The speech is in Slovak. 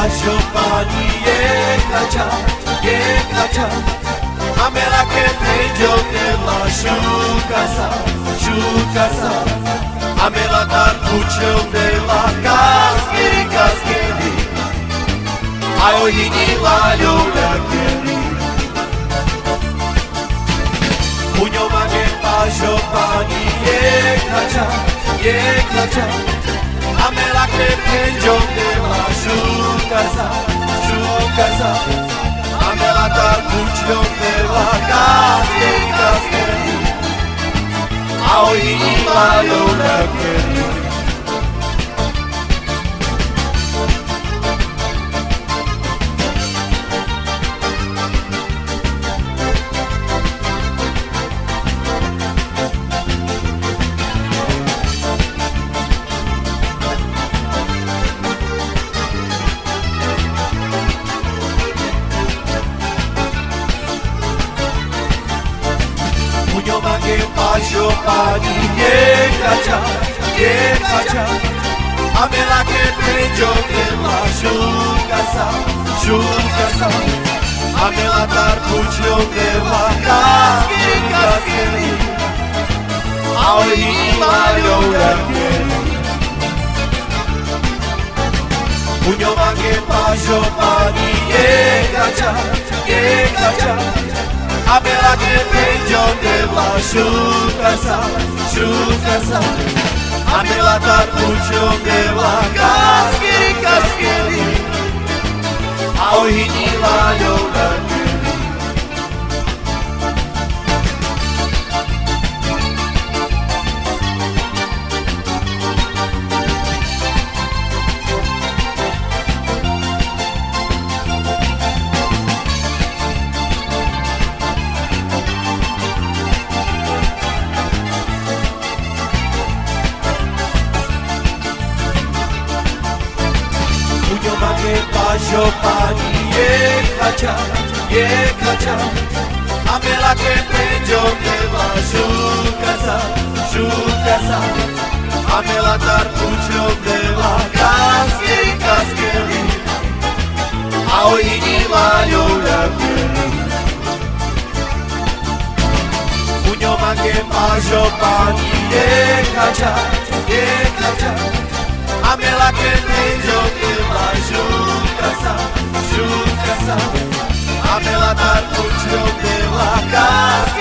pašo pani je kača, a mela ke peđo tela šuka sa, a mela tar kućel tela kaskeri, a o hini laljo lakeri. Puņoma ke pašo pani je kača, a mela ke peđo tela šuka sa, a mela tar kućel tela kaskeri, a o hini laljo lakeri. Puņoma ke pašo pani je kača, a mela ke peđo tela šuka sa, a mela tar kućel tela kaskeri, a o hini laljo lakeri. Puņoma ke pašo pani je kača, a mela ke peđo tela šuka sa, a mela tar kućel tela kaskeri, a o hini laljo lakeri. Puņoma ke pašo pani je kača, a mela ke peđo tela šuka sa, a mela tar kućel tela kaskeri, a o hini laljo lakeri. Puņoma ke pašo pani je kača, a mela ke peđo tela šuka sa, a mela tar kućel tela kaskeri,